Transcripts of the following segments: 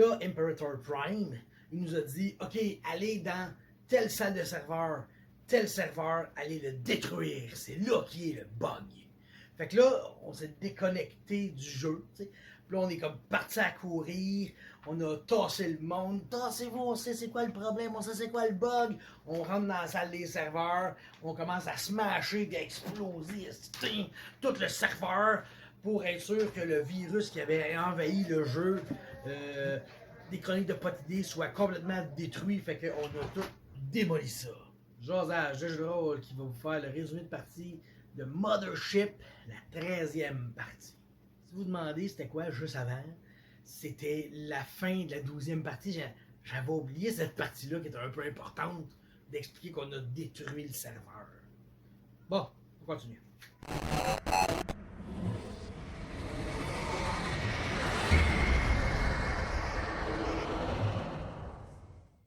Là, Imperator Prime, il nous a dit, OK, allez dans telle salle de serveur, tel serveur, allez le détruire. C'est là qui est le bug. Fait que là, on s'est déconnecté du jeu, t'sais. Puis là, on est comme parti à courir, on a tassé le monde. Tassez-vous, on sait c'est quoi le problème, on sait c'est quoi le bug. On rentre dans la salle des serveurs, on commence à smasher et à exploser tout le serveur pour être sûr que le virus qui avait envahi le jeu des chroniques de Potidé soit complètement détruit. Fait qu'on a tout démoli ça. Josage de jeu de rôle qui va vous faire le résumé de partie de Mothership, la 13e partie. Si vous demandez c'était quoi juste avant, c'était la fin de la 12e partie. J'avais oublié cette partie-là qui était un peu importante d'expliquer qu'on a détruit le serveur. Bon, on continue.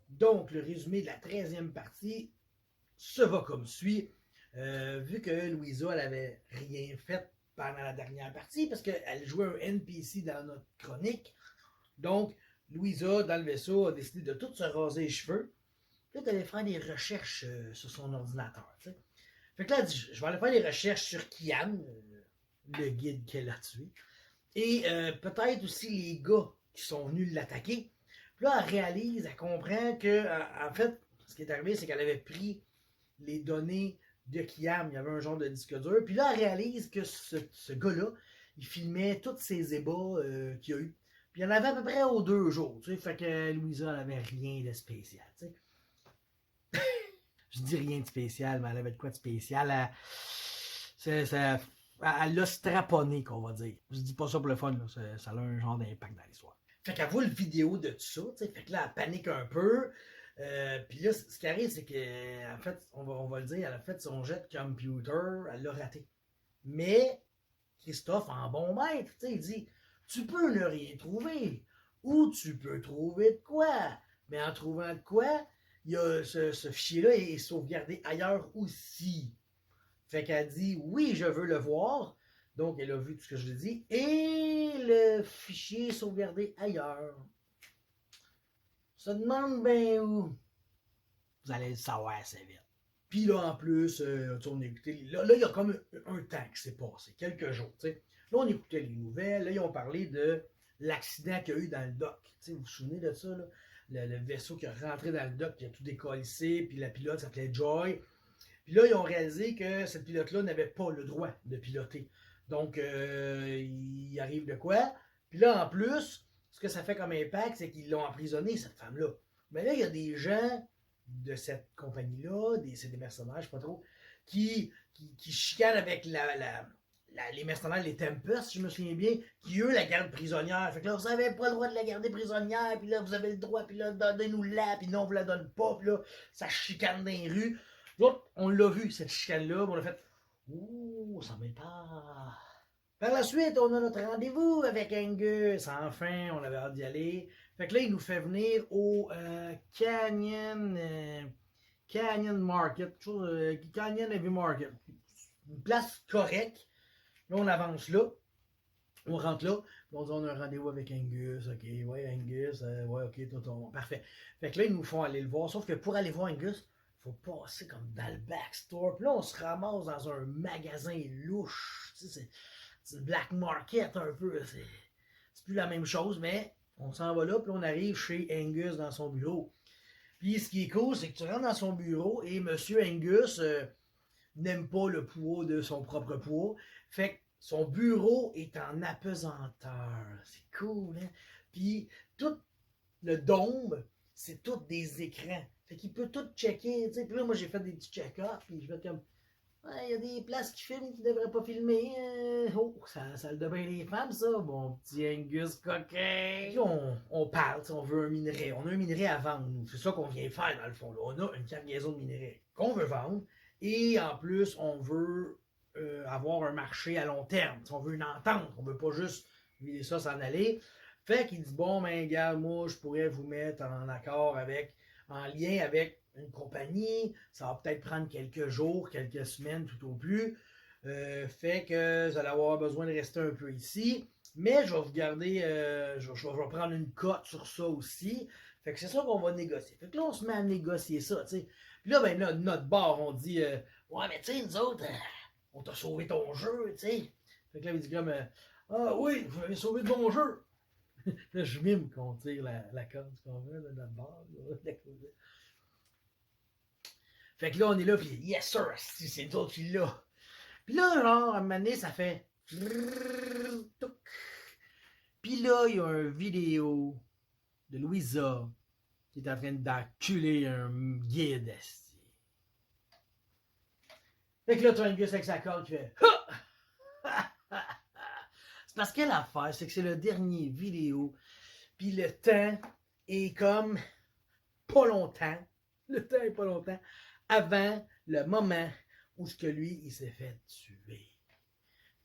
Donc, le résumé de la 13e partie se va comme suit. Vu que Louisa, elle avait rien fait pendant la dernière partie, parce qu'elle jouait un NPC dans notre chronique. Donc, Louisa, dans le vaisseau, a décidé de tout se raser les cheveux. Puis là, d'aller faire des recherches sur son ordinateur. T'sais. Fait que là, elle dit, je vais aller faire des recherches sur Kian, le guide qu'elle a tué. Et peut-être aussi les gars qui sont venus l'attaquer. Puis là, elle réalise, elle comprend que, en fait, ce qui est arrivé, c'est qu'elle avait pris les données de Kiam. Il y avait un genre de disque dur. Puis là, elle réalise que ce gars-là, il filmait tous ces ébats qu'il y a eu. Puis il y en avait à peu près aux 2 jours. Tu sais, fait que Louisa, elle avait rien de spécial. Tu sais. Je dis rien de spécial, mais elle avait de quoi de spécial. Elle l'a straponné, qu'on va dire. Je dis pas ça pour le fun, là. Ça a un genre d'impact dans l'histoire. Fait qu'elle voit le vidéo de tout ça, t'sais. Fait que là, elle panique un peu. Puis là, ce qui arrive, c'est que, en fait, on va le dire, elle a fait son jet de computer, elle l'a raté. Mais, Christophe, en bon maître, il dit, tu peux ne rien trouver, ou tu peux trouver de quoi. Mais en trouvant de quoi, il y a ce fichier-là est sauvegardé ailleurs aussi. Fait qu'elle dit, oui, je veux le voir. Donc, elle a vu tout ce que je lui ai dit. Et le fichier est sauvegardé ailleurs. Ça demande bien où. Vous allez le savoir assez vite. Puis là, en plus, on a écouté. Là, il y a comme un temps qui s'est passé, quelques jours. T'sais. Là, on écoutait les nouvelles. Là, ils ont parlé de l'accident qu'il y a eu dans le dock. T'sais, vous vous souvenez de ça? Là? Le vaisseau qui est rentré dans le dock, qui a tout décollissé. Puis la pilote s'appelait Joy. Puis là, ils ont réalisé que cette pilote-là n'avait pas le droit de piloter. Donc, il arrive de quoi? Puis là, en plus, ce que ça fait comme impact, c'est qu'ils l'ont emprisonnée, cette femme-là. Mais là, il y a des gens de cette compagnie-là, c'est des mercenaires, je sais pas trop, qui chicanent avec les mercenaires, les Tempest, si je me souviens bien, qui eux la gardent prisonnière. Fait que là, vous n'avez pas le droit de la garder prisonnière, puis là, vous avez le droit, puis là, donnez-nous-la, puis non, on vous la donne pas, puis là, ça chicane dans les rues. L'autre, on l'a vu, cette chicane-là, on a fait ouh, ça m'épare. Par la suite, on a notre rendez-vous avec Angus. Enfin, on avait hâte d'y aller. Fait que là, il nous fait venir au Canyon Market, Canyon Heavy Market. Une place correcte. Là, on avance là. On rentre là. On dit on a un rendez-vous avec Angus. OK, ouais, Angus. Ouais, OK, tout. Parfait. Fait que là, ils nous font aller le voir. Sauf que pour aller voir Angus, faut passer comme dans le backstore. Puis là, on se ramasse dans un magasin louche. Tu sais, c'est le black market un peu. C'est plus la même chose, mais on s'en va là. Puis on arrive chez Angus dans son bureau. Puis ce qui est cool, c'est que tu rentres dans son bureau et Monsieur Angus n'aime pas le poids de son propre poids. Fait que son bureau est en apesanteur. C'est cool, hein? Puis tout le dôme, c'est tous des écrans. Fait qu'il peut tout checker. T'sais. Puis là, moi, j'ai fait des petits check-ups. Puis je vais comme, il y a des places qui filment qui ne devraient pas filmer. Oh, ça le devient les femmes, ça. Mon petit Angus coquin. Puis on parle, on veut un minerai. On a un minerai à vendre, nous. C'est ça qu'on vient faire, dans le fond. Là. On a une cargaison de minerai qu'on veut vendre. Et en plus, on veut avoir un marché à long terme. T'sais, on veut une entente. On ne veut pas juste vider ça, s'en aller. Fait qu'il dit, bon, ben, gars, moi, je pourrais vous mettre en accord en lien avec une compagnie. Ça va peut-être prendre quelques jours, quelques semaines tout au plus. Fait que vous allez avoir besoin de rester un peu ici. Mais je vais vous garder, je vais prendre une cote sur ça aussi. Fait que c'est ça qu'on va négocier. Fait que là, on se met à négocier ça, tu sais. Puis là, ben là, notre bar, on dit, ouais, mais tu sais, nous autres, on t'a sauvé ton jeu, tu sais. Fait que là, il dit comme, ah oui, vous m'avez sauvé de mon jeu. Là, je mime qu'on tire la corde, ce qu'on veut, de notre bar. Fait que là, on est là, puis yes sir, c'est toi qui l'as. Puis là, genre, à un moment donné, ça fait. Puis là, il y a une vidéo de Louisa qui est en train d'enculer un guide. Fait que là, tu as une gueule avec sa corde qui fait. C'est parce que l'affaire, c'est que c'est le dernier vidéo. Puis le temps est comme pas longtemps. Le temps est pas longtemps avant le moment où ce que lui, il s'est fait tuer.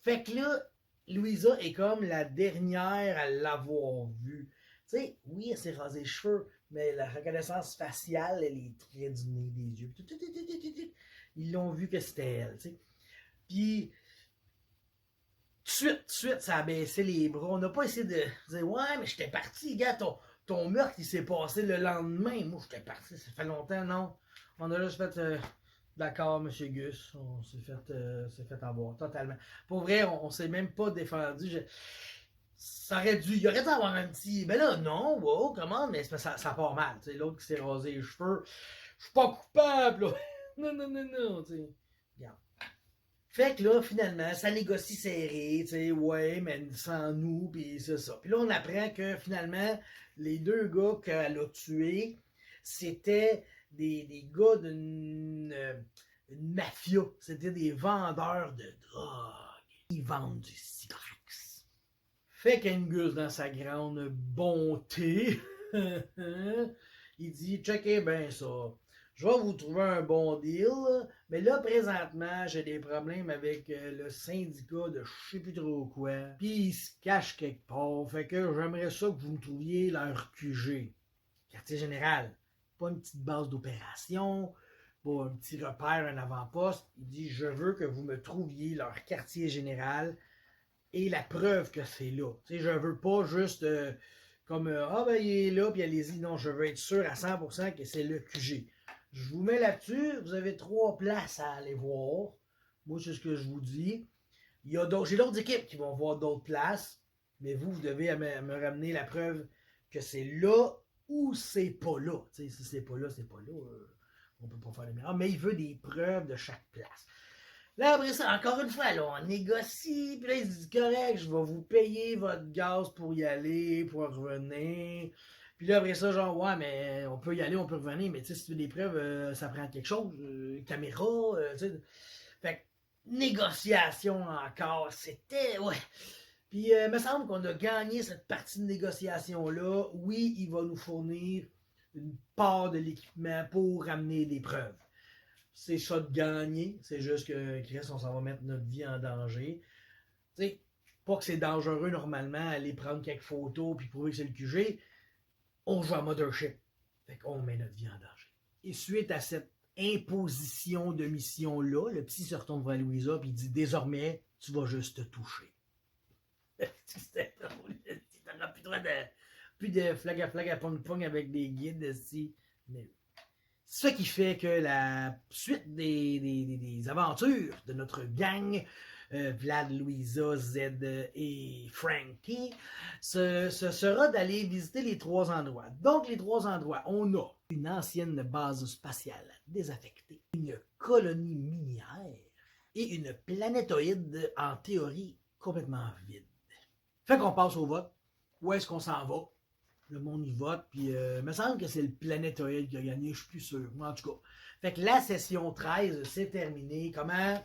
Fait que là, Louisa est comme la dernière à l'avoir vu. Tu sais, oui, elle s'est rasé les cheveux, mais la reconnaissance faciale, les traits du nez, des yeux, ils l'ont vu que c'était elle, tu sais. Puis, tout de suite, ça a baissé les bras. On n'a pas essayé de dire, ouais, mais j'étais parti, gars, ton meurtre, il s'est passé le lendemain. Moi, j'étais parti, ça fait longtemps, non. On a juste fait, d'accord, M. Gus, on s'est fait avoir totalement. Pour vrai, on s'est même pas défendu. Ça aurait dû, il aurait dû avoir un petit, ben là, non, wow, comment, mais ça part mal. L'autre qui s'est rasé les cheveux, je suis pas coupable, là. Non, tu sais. Regarde. Fait que là, finalement, ça négocie serré, tu sais, ouais, mais sans nous, puis c'est ça. Puis là, on apprend que finalement, les deux gars qu'elle a tués, c'était des gars d'une mafia. C'était des vendeurs de drogue. Ils vendent du Citrax. Fait qu'Angus, dans sa grande bonté, il dit, checkez bien ça. Je vais vous trouver un bon deal, mais là, présentement, j'ai des problèmes avec le syndicat de je sais plus trop quoi. Puis ils se cachent quelque part. Fait que j'aimerais ça que vous me trouviez leur QG. Quartier général. Pas une petite base d'opération, pas un petit repère, un avant-poste. Il dit, je veux que vous me trouviez leur quartier général et la preuve que c'est là. Tu sais, je veux pas juste comme, ah ben il est là, puis allez-y. Non, je veux être sûr à 100% que c'est le QG. Je vous mets là-dessus, vous avez 3 places à aller voir. Moi, c'est ce que je vous dis. J'ai d'autres équipes qui vont voir d'autres places, mais vous devez me ramener la preuve que c'est là ou c'est pas là. T'sais, si c'est pas là, c'est pas là. On peut pas faire les meilleurs. Mais il veut des preuves de chaque place. Là, après ça, encore une fois, là, on négocie. Puis là, il se dit, correct, je vais vous payer votre gaz pour y aller, pour revenir. Puis là, après ça, genre, ouais, mais on peut y aller, on peut revenir, mais tu sais, si tu veux des preuves, ça prend quelque chose. Caméra, tu sais. Fait que, négociation encore, c'était, ouais. Puis, il me semble qu'on a gagné cette partie de négociation-là. Oui, il va nous fournir une part de l'équipement pour ramener des preuves. C'est ça de gagner, c'est juste que, Chris, on s'en va mettre notre vie en danger. Tu sais, pas que c'est dangereux normalement, aller prendre quelques photos puis prouver que c'est le QG. On joue à Mothership. Fait qu'on met notre vie en danger. Et suite à cette imposition de mission-là, le petit se retourne vers Louisa et il dit, désormais, tu vas juste te toucher. C'était drôle. T'auras plus droit plus de flag à pong avec des guides. Mais ce qui fait que la suite des aventures de notre gang, Vlad, Louisa, Zed et Frankie, ce sera d'aller visiter les 3 endroits. Donc, les 3 endroits, on a une ancienne base spatiale désaffectée, une colonie minière et une planétoïde en théorie complètement vide. Fait qu'on passe au vote. Où est-ce qu'on s'en va? Le monde y vote, puis il me semble que c'est le planétoïde qui a gagné, je suis plus sûr. En tout cas. Fait que la session 13, c'est terminé. Comment?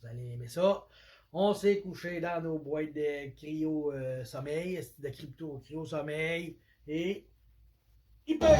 Vous allez aimer ça. On s'est couché dans nos boîtes de cryo-sommeil, de crypto-cryo-sommeil, et il paye!